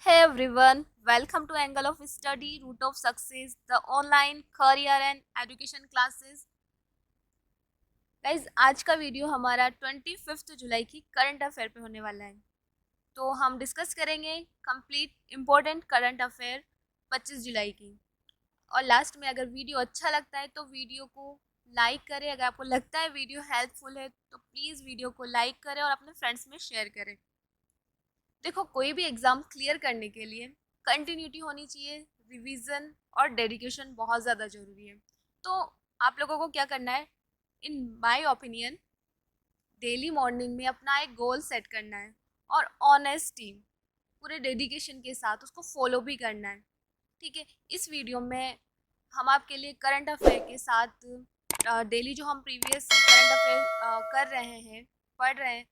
Hey everyone, welcome to Angle of Study, Root of Success, the online career and education classes. Guys आज का video हमारा 25 जुलाई की current affair पे होने वाला है। तो हम डिस्कस करेंगे कंप्लीट इम्पोर्टेंट करंट अफेयर 25 जुलाई की। और लास्ट में अगर वीडियो अच्छा लगता है तो वीडियो को लाइक करें। अगर आपको लगता है वीडियो हेल्पफुल है तो प्लीज़ वीडियो को लाइक करें और अपने फ्रेंड्स में शेयर करें। देखो, कोई भी एग्ज़ाम क्लियर करने के लिए कंटिन्यूटी होनी चाहिए, रिवीजन और डेडिकेशन बहुत ज़्यादा ज़रूरी है। तो आप लोगों को क्या करना है, in my opinion daily morning में अपना एक गोल सेट करना है और ऑनेस्टी पूरे डेडिकेशन के साथ उसको फॉलो भी करना है। ठीक है, इस वीडियो में हम आपके लिए करंट अफेयर के साथ डेली जो हम प्रीवियस करंट अफेयर कर रहे हैं, पढ़ रहे हैं,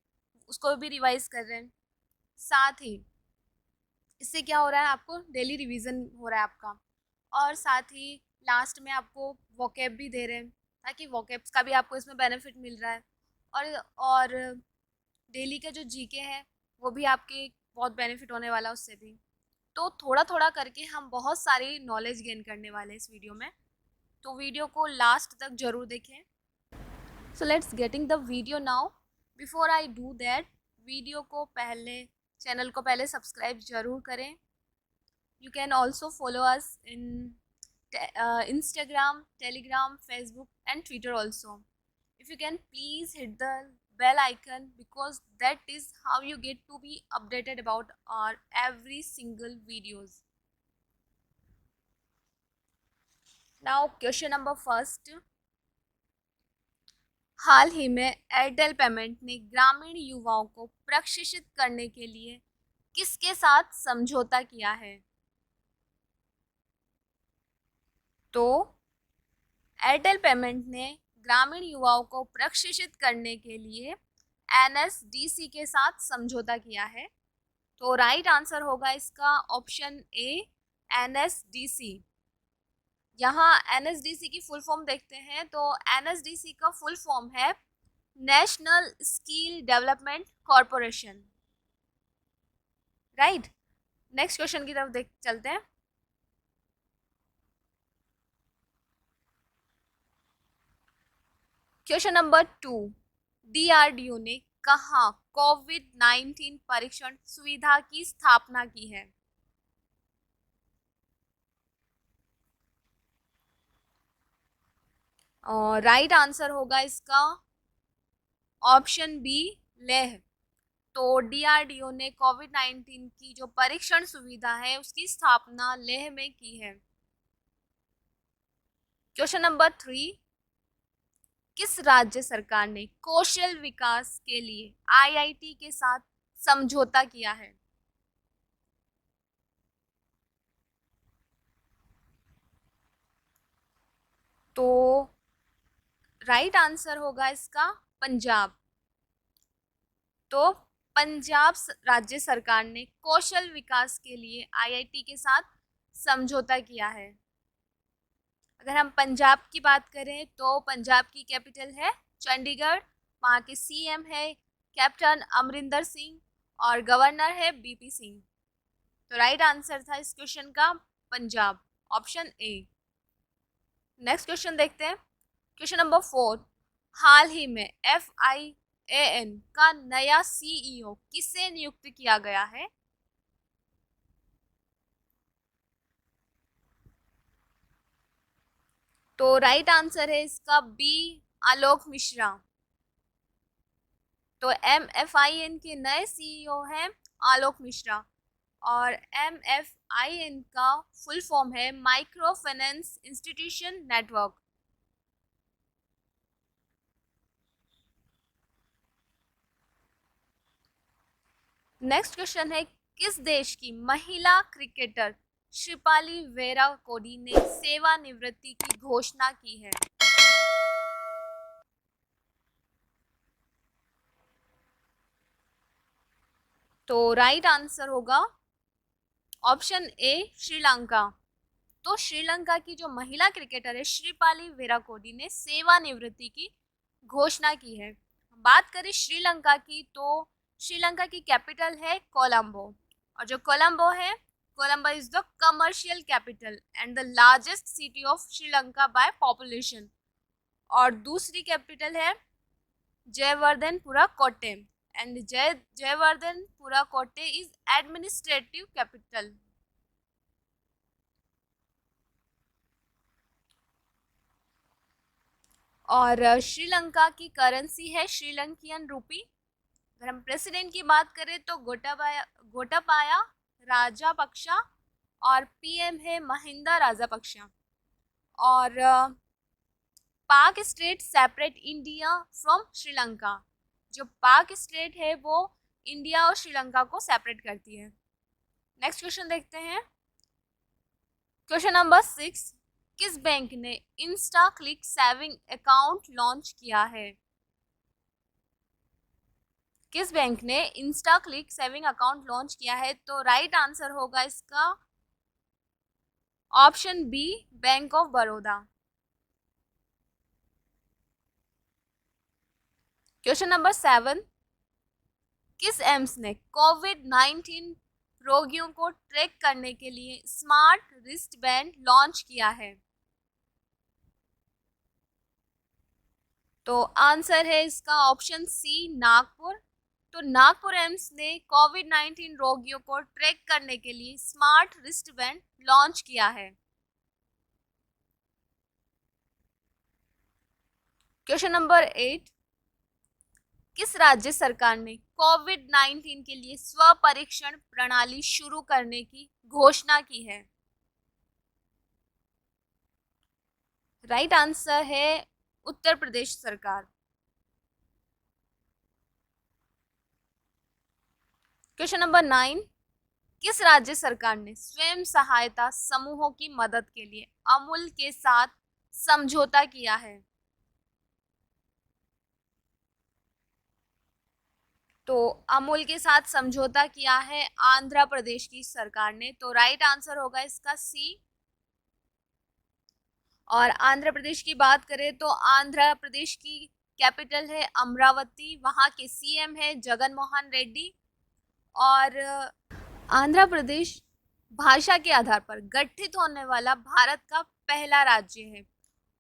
उसको भी रिवाइज कर रहे हैं। साथ ही इससे क्या हो रहा है, आपको डेली रिवीजन हो रहा है आपका। और साथ ही लास्ट में आपको वोकैब भी दे रहे हैं ताकि वोकैब्स का भी आपको इसमें बेनिफिट मिल रहा है। और डेली का जो जीके है वो भी आपके बहुत बेनिफिट होने वाला है उससे भी। तो थोड़ा थोड़ा करके हम बहुत सारी नॉलेज गेन करने वाले हैं इस वीडियो में। तो वीडियो को लास्ट तक ज़रूर देखें। So let's getting the video now. Before I do that, video को पहले चैनल को पहले सब्सक्राइब ज़रूर करें। You can also follow us in Instagram, Telegram, Facebook, and Twitter also. If you can, please hit the bell icon because that is how you get to be updated about our every single videos. Now, question number first. हाल ही में Airtel payment ने ग्रामीण युवाओं को प्रशिक्षित करने के लिए किसके साथ समझौता किया है? तो एयरटेल पेमेंट ने ग्रामीण युवाओं को प्रशिक्षित करने के लिए एनएसडीसी के साथ समझौता किया है। तो राइट आंसर होगा इसका ऑप्शन ए, एनएसडीसी। यहाँ एनएसडीसी की फुल फॉर्म देखते हैं तो एनएसडीसी का फुल फॉर्म है national skill development corporation. Right, next question की तरफ देख चलते हैं। क्वेश्चन नंबर 2, डीआरडीओ ने कहाँ कोविड-19 परीक्षण सुविधा की स्थापना की है? और राइट आंसर होगा इसका ऑप्शन बी, लेह। तो डीआरडीओ ने कोविड-19 की जो परीक्षण सुविधा है उसकी स्थापना लेह में की है। क्वेश्चन नंबर 3, किस राज्य सरकार ने कौशल विकास के लिए आईआईटी के साथ समझौता किया है? तो राइट आंसर होगा इसका पंजाब। तो पंजाब राज्य सरकार ने कौशल विकास के लिए आईआईटी के साथ समझौता किया है। अगर हम पंजाब की बात करें तो पंजाब की कैपिटल है चंडीगढ़, वहाँ के सीएम है कैप्टन अमरिंदर सिंह और गवर्नर है बीपी सिंह। तो राइट आंसर था इस क्वेश्चन का Punjab, option A. Next question देखते हैं। क्वेश्चन नंबर 4, हाल ही में FIAN का नया सीईओ किसे नियुक्त किया गया है? तो राइट आंसर है इसका बी, आलोक मिश्रा। तो MFIN के नए सीईओ हैं आलोक मिश्रा और MFIN का फुल फॉर्म है micro finance institution network. Next question है, किस देश की महिला क्रिकेटर शिपाली वेरा कोडी ने सेवानिवृत्ति की घोषणा की है? तो राइट आंसर होगा ऑप्शन ए, श्रीलंका। तो श्रीलंका की जो महिला क्रिकेटर है श्रीपाली वेराकोडी ने सेवानिवृत्ति की घोषणा की है। बात करें श्रीलंका की तो श्रीलंका की कैपिटल है कोलंबो और जो कोलंबो है, Colombo is the commercial capital and the largest city of Sri Lanka by population. और दूसरी कैपिटल है जयवर्धनपुरा कोटे एंड जयवर्धनपुरा कोटे इज एडमिनिस्ट्रेटिव कैपिटल। और श्रीलंका की करेंसी है श्रीलंकियन रूपी। अगर हम प्रेसिडेंट की बात करें तो गोटाबाया राजापक्षा और पीएम है महिंदा राजापक्षा। और पाक state separate India from Sri Lanka. जो पाक स्टेट है वो इंडिया और श्रीलंका को सेपरेट करती है। नेक्स्ट क्वेश्चन देखते हैं। क्वेश्चन नंबर 6, किस बैंक ने insta click saving account launch किया है? किस बैंक ने insta click saving account launch किया है? तो राइट आंसर होगा इसका option B, bank of Baroda. Question number 7, किस एम्स ने कोविड-19 रोगियों को ट्रैक करने के लिए स्मार्ट रिस्ट बैंड लॉन्च किया है? तो आंसर है इसका ऑप्शन सी, नागपुर। तो नागपुर एम्स ने कोविड-19 रोगियों को ट्रैक करने के लिए स्मार्ट रिस्ट बैंड लॉन्च किया है। क्वेश्चन नंबर 8, किस राज्य सरकार ने कोविड-19 के लिए स्व परीक्षण प्रणाली शुरू करने की घोषणा की है? राइट आंसर है उत्तर प्रदेश सरकार। क्वेश्चन नंबर 9, किस राज्य सरकार ने स्वयं सहायता समूहों की मदद के लिए अमूल के साथ समझौता किया है? तो अमूल के साथ समझौता किया है आंध्र प्रदेश की सरकार ने। तो राइट आंसर होगा इसका सी। और आंध्र प्रदेश की बात करें तो आंध्र प्रदेश की कैपिटल है अमरावती, वहाँ के सीएम है जगन मोहन रेड्डी। और आंध्र प्रदेश भाषा के आधार पर गठित होने वाला भारत का पहला राज्य है।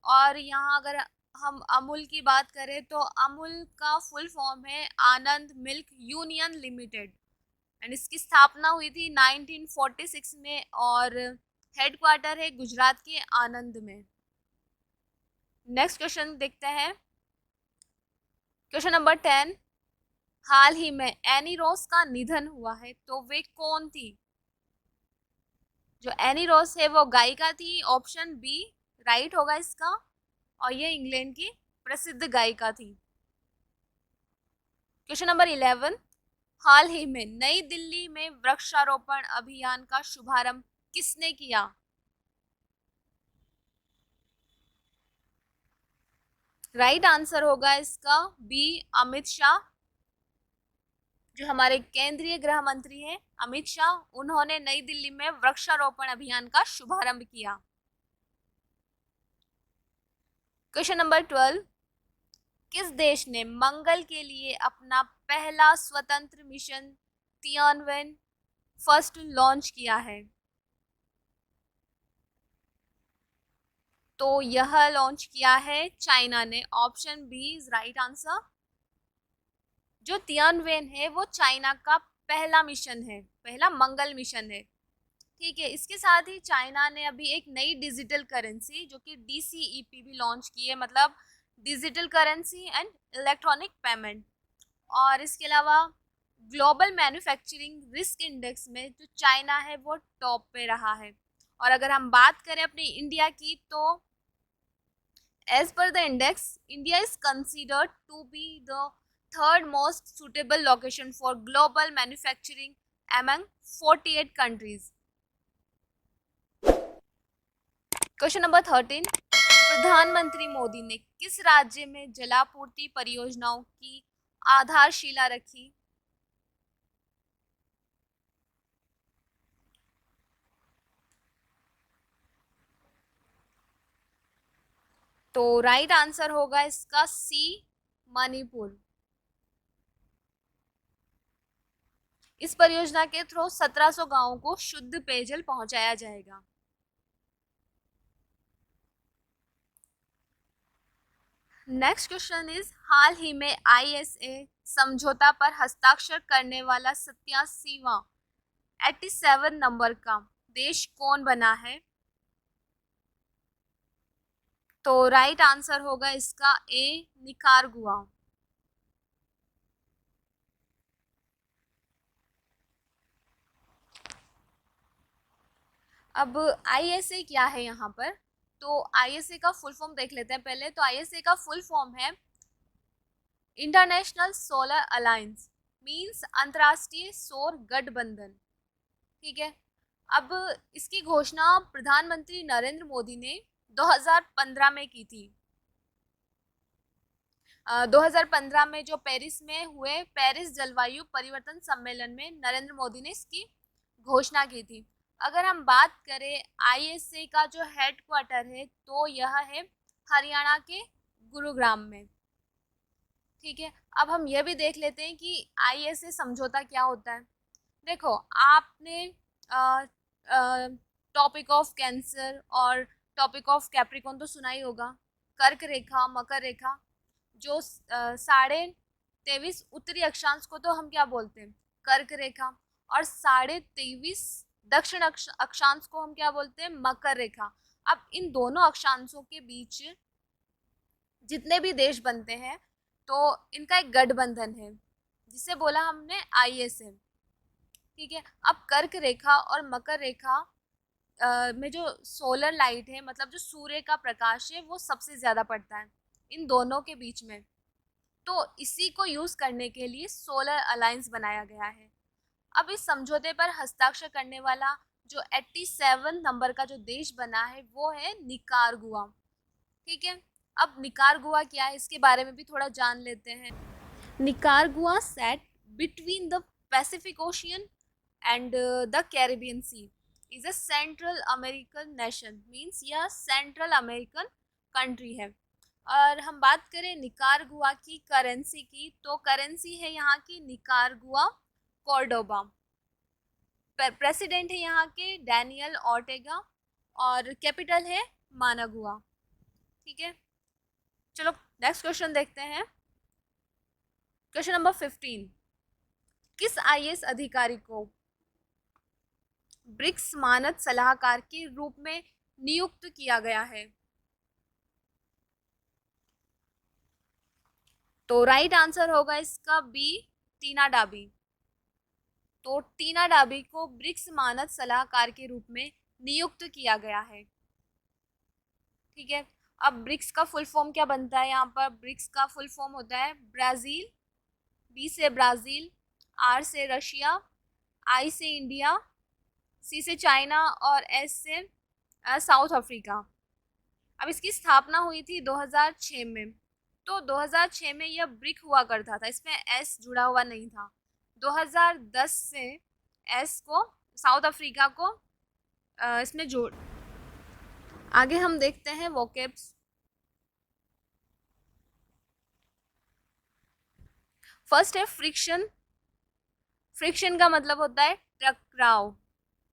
और यहाँ अगर हम अमूल की बात करें तो अमूल का फुल फॉर्म है आनंद मिल्क यूनियन लिमिटेड एंड इसकी स्थापना हुई थी 1946 में और हेडक्वार्टर है गुजरात के आनंद में। नेक्स्ट क्वेश्चन देखते हैं। क्वेश्चन नंबर 10, हाल ही में एनी रोज का निधन हुआ है, तो वे कौन थी? जो एनी रोज है वो गायिका थी, ऑप्शन बी राइट होगा इसका। और ये इंग्लैंड की प्रसिद्ध गायिका थी। क्वेश्चन नंबर 11, हाल ही में नई दिल्ली में वृक्षारोपण अभियान का शुभारंभ किसने किया? राइट आंसर होगा इसका बी, अमित शाह। जो हमारे केंद्रीय गृह मंत्री हैं अमित शाह, उन्होंने नई दिल्ली में वृक्षारोपण अभियान का शुभारंभ किया। क्वेश्चन नंबर 12, किस देश ने मंगल के लिए अपना पहला स्वतंत्र मिशन तियानवेन फर्स्ट लॉन्च किया है? तो यह लॉन्च किया है चाइना ने, option B is right answer. जो तियानवेन है वो चाइना का पहला मिशन है, पहला मंगल मिशन है। ठीक है, इसके साथ ही चाइना ने अभी एक नई डिजिटल करेंसी जो कि DCEP भी लॉन्च की है, मतलब digital currency and electronic payment. और इसके अलावा ग्लोबल मैन्युफैक्चरिंग रिस्क इंडेक्स में जो चाइना है वो टॉप पे रहा है। और अगर हम बात करें अपने इंडिया की तो as per the index India is considered to be the third most suitable location for global manufacturing among 48 countries. Question number 13, प्रधानमंत्री मोदी ने किस राज्य में जलापूर्ति परियोजनाओं की आधारशिला रखी? तो राइट आंसर होगा इसका सी, मणिपुर। इस परियोजना के थ्रू 1700 गांवों को शुद्ध पेयजल पहुंचाया जाएगा। नेक्स्ट क्वेश्चन इज, हाल ही में आईएसए समझौता पर हस्ताक्षर करने वाला 87वां 87 नंबर का देश कौन बना है? तो राइट आंसर होगा इसका ए, निकारागुआ। अब आईएसए क्या है यहाँ पर? तो आईएसए का फुल फॉर्म देख लेते हैं पहले। तो आईएसए का फुल फॉर्म है इंटरनेशनल सोलर अलायंस, मींस अंतरराष्ट्रीय सौर गठबंधन। ठीक है। अब इसकी घोषणा प्रधानमंत्री नरेंद्र मोदी ने 2015 में की थी। 2015 में जो पेरिस में हुए पेरिस जलवायु परिवर्तन सम्मेलन में नरेंद्र मोदी ने इसकी घोषणा की थी। अगर हम बात करें आईएसए का जो हेडक्वार्टर है, तो यह है हरियाणा के गुरुग्राम में। ठीक है। अब हम यह भी देख लेते हैं कि आईएसए समझौता क्या होता है। देखो, आपने टॉपिक ऑफ कैंसर और टॉपिक ऑफ कैप्रिकॉन तो सुना ही होगा। कर्क रेखा, मकर रेखा, जो 23.5 उत्तरी अक्षांश को तो हम क्या बोलते हैं? कर्क रेखा। और 23.5 दक्षिण अक्षांश को हम क्या बोलते हैं? मकर रेखा। अब इन दोनों अक्षांशों के बीच जितने भी देश बनते हैं, तो इनका एक गठबंधन है जिसे बोला हमने आईएसए। ठीक है। अब कर्क रेखा और मकर रेखा में जो सोलर लाइट है, मतलब जो सूर्य का प्रकाश है, वो सबसे ज़्यादा पड़ता है इन दोनों के बीच में। तो इसी को यूज़ करने के लिए सोलर अलायंस बनाया गया है। अब इस समझौते पर हस्ताक्षर करने वाला जो 87 नंबर का जो देश बना है, वो है निकारागुआ। ठीक है। अब निकारागुआ क्या है, इसके बारे में भी थोड़ा जान लेते हैं। Nicaragua set between the Pacific Ocean and the Caribbean Sea is a Central American nation, means यह सेंट्रल अमेरिकन कंट्री है। और हम बात करें निकारागुआ की करेंसी की, तो करेंसी है यहाँ की निकारागुआ कॉर्डोबा। प्रेसिडेंट है यहाँ के डैनियल ऑर्टेगा और कैपिटल है मानागुआ। ठीक है। चलो नेक्स्ट क्वेश्चन देखते हैं। क्वेश्चन नंबर 15, किस आईएएस अधिकारी को ब्रिक्स मानद सलाहकार के रूप में नियुक्त किया गया है? तो राइट आंसर होगा इसका बी, टीना डाबी। तो टीना डाबी को ब्रिक्स मानद सलाहकार के रूप में नियुक्त किया गया है। ठीक है। अब ब्रिक्स का फुल फॉर्म क्या बनता है? यहाँ पर ब्रिक्स का फुल फॉर्म होता है ब्राज़ील, बी से ब्राज़ील, आर से रशिया, आई से इंडिया, सी से चाइना और एस से साउथ अफ्रीका। अब इसकी स्थापना हुई थी 2006 में। तो 2006 में यह ब्रिक हुआ करता था, इसमें एस जुड़ा हुआ नहीं था। 2010 से एस को, साउथ अफ्रीका को इसमें जोड़। आगे हम देखते हैं वोकेब्स। फर्स्ट है फ्रिक्शन। फ्रिक्शन का मतलब होता है टकराव,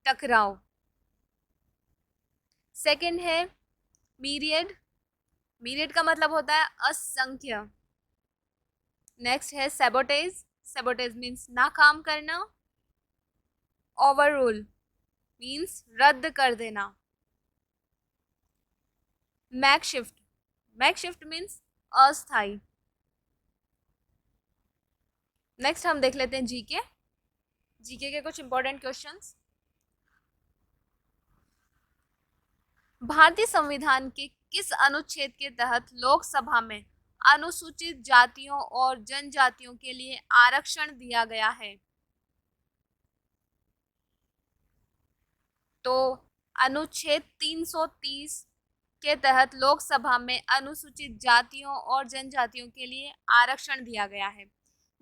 टकराव। सेकंड है मीरियड। मीरियड का मतलब होता है असंख्य। नेक्स्ट है सैबोटेज। सैबोटेज मीन्स नाकाम करना। ओवररूल मीन्स रद्द कर देना। मैकशिफ्ट, मैकशिफ्ट मीन्स अस्थाई। नेक्स्ट हम देख लेते हैं जीके। जीके के कुछ इंपॉर्टेंट क्वेश्चंस। भारतीय संविधान के किस अनुच्छेद के तहत लोकसभा में अनुसूचित जातियों और जनजातियों के लिए आरक्षण दिया गया है? तो अनुच्छेद 330 के तहत लोकसभा में अनुसूचित जातियों और जनजातियों के लिए आरक्षण दिया गया है।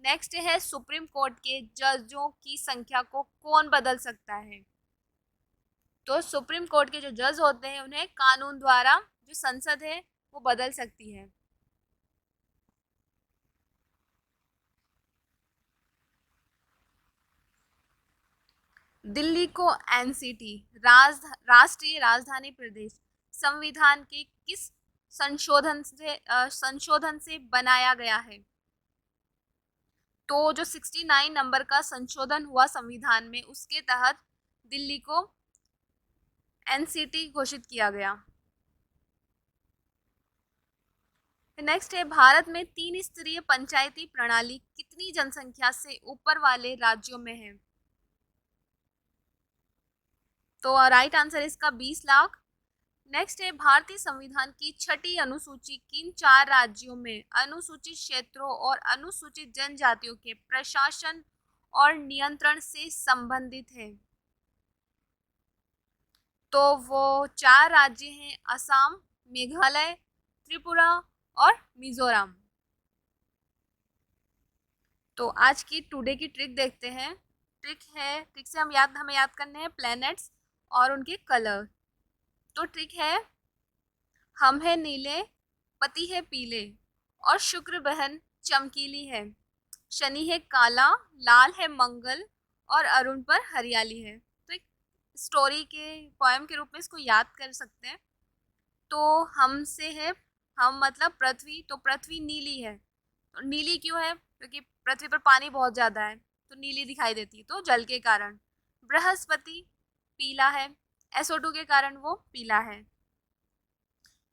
नेक्स्ट है सुप्रीम कोर्ट के जजों की संख्या को कौन बदल सकता है? तो सुप्रीम कोर्ट के जो जज होते हैं, उन्हें कानून द्वारा जो संसद है वो बदल सकती है। दिल्ली को एनसीटी राष्ट्रीय राजधानी प्रदेश संविधान के किस संशोधन से बनाया गया है? तो जो 69 नंबर का संशोधन हुआ संविधान में, उसके तहत दिल्ली को एनसीटी घोषित किया गया। नेक्स्ट है, भारत में 3 स्तरीय पंचायती प्रणाली कितनी जनसंख्या से ऊपर वाले राज्यों में है? तो राइट आंसर इसका 20 लाख। नेक्स्ट है, भारतीय संविधान की छठी अनुसूची किन 4 राज्यों में अनुसूचित क्षेत्रों और अनुसूचित जनजातियों के प्रशासन और नियंत्रण से संबंधित है? तो वो 4 राज्य हैं असम, मेघालय, त्रिपुरा और मिजोरम। तो आज की टुडे की ट्रिक देखते हैं। ट्रिक से हमें याद करने हैं प्लैनेट्स और उनके कलर। तो ट्रिक है, हम है नीले, पति है पीले और शुक्र बहन चमकीली है, शनि है काला, लाल है मंगल और अरुण पर हरियाली है। तो एक स्टोरी के पोएम के रूप में इसको याद कर सकते हैं। तो हमसे है, हम मतलब पृथ्वी, तो पृथ्वी नीली है। तो नीली क्यों है? क्योंकि पृथ्वी पर पानी बहुत ज्यादा है तो नीली दिखाई देती है, तो जल के कारण। बृहस्पति पीला है, SO2 के कारण वो पीला है।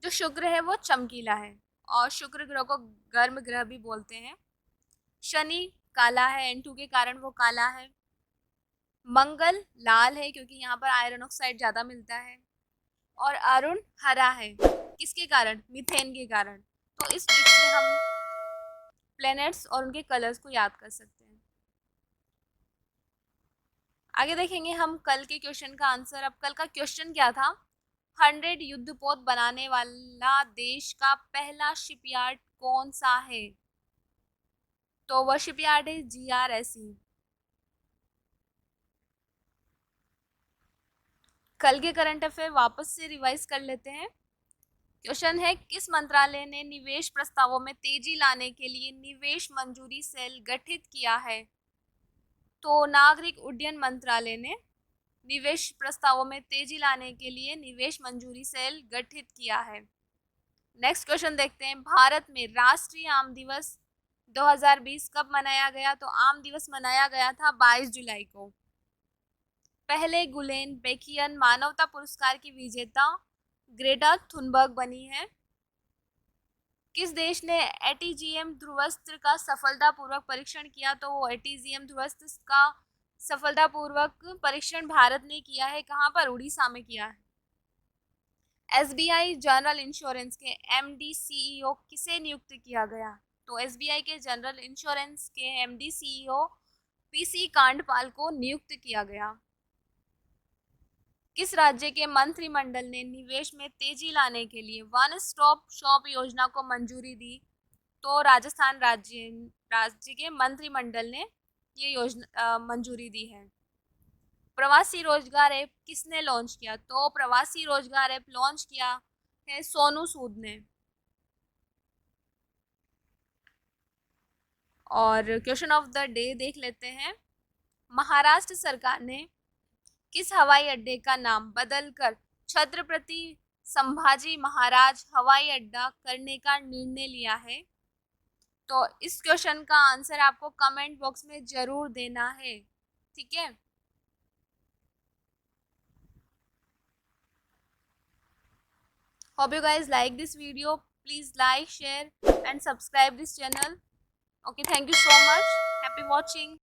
जो शुक्र है वो चमकीला है और शुक्र ग्रह को गर्म ग्रह भी बोलते हैं। शनि काला है, N2 के कारण वो काला है। मंगल लाल है क्योंकि यहाँ पर आयरन ऑक्साइड ज्यादा मिलता है। और अरुण हरा है, किसके कारण? मीथेन के कारण। तो इस ट्रिक से हम प्लैनेट्स और उनके कलर्स को याद कर सकते हैं। आगे देखेंगे हम कल के क्वेश्चन का आंसर। अब कल का क्वेश्चन क्या था? 100 युद्धपोत बनाने वाला देश का पहला शिपयार्ड कौन सा है? तो वह शिपयार्ड है GRSE। कल के करंट अफेयर वापस से रिवाइज कर लेते हैं। क्वेश्चन है, किस मंत्रालय ने निवेश प्रस्तावों में तेजी लाने के लिए निवेश मंजूरी सेल गठित किया है? तो नागरिक उड्डयन मंत्रालय ने निवेश प्रस्तावों में तेजी लाने के लिए निवेश मंजूरी सेल गठित किया है। नेक्स्ट क्वेश्चन देखते हैं, भारत में राष्ट्रीय आम दिवस 2020 कब मनाया गया? तो आम दिवस मनाया गया था 22 जुलाई को। पहले गुलेन बेकियन मानवता पुरस्कार की विजेता ग्रेटा थुनबर्ग बनी है। किस देश ने एटीजीएम ध्रुवस्त्र का सफलतापूर्वक परीक्षण किया? तो वो एटीजीएम ध्रुवस्त्र का सफलतापूर्वक परीक्षण भारत ने किया है। कहाँ पर? उड़ीसा में किया है। SBI जनरल इंश्योरेंस के MD CEO किसे नियुक्त किया गया? तो SBI के जनरल इंश्योरेंस के MD CEO PC कांडपाल को नियुक्त किया गया। किस राज्य के मंत्रिमंडल ने निवेश में तेजी लाने के लिए वन स्टॉप शॉप योजना को मंजूरी दी? तो राजस्थान राज्य के मंत्रिमंडल ने ये योजना मंजूरी दी है। प्रवासी रोजगार ऐप किसने लॉन्च किया? तो प्रवासी रोजगार ऐप लॉन्च किया है सोनू सूद ने। और क्वेश्चन ऑफ द डे देख लेते हैं। महाराष्ट्र सरकार ने किस हवाई अड्डे का नाम बदलकर छत्रपति संभाजी महाराज हवाई अड्डा करने का निर्णय लिया है? तो इस क्वेश्चन का आंसर आपको कमेंट बॉक्स में जरूर देना है, ठीक है। Hope you guys like this video. Please like, share and subscribe this channel. Okay, thank you so much. Happy watching.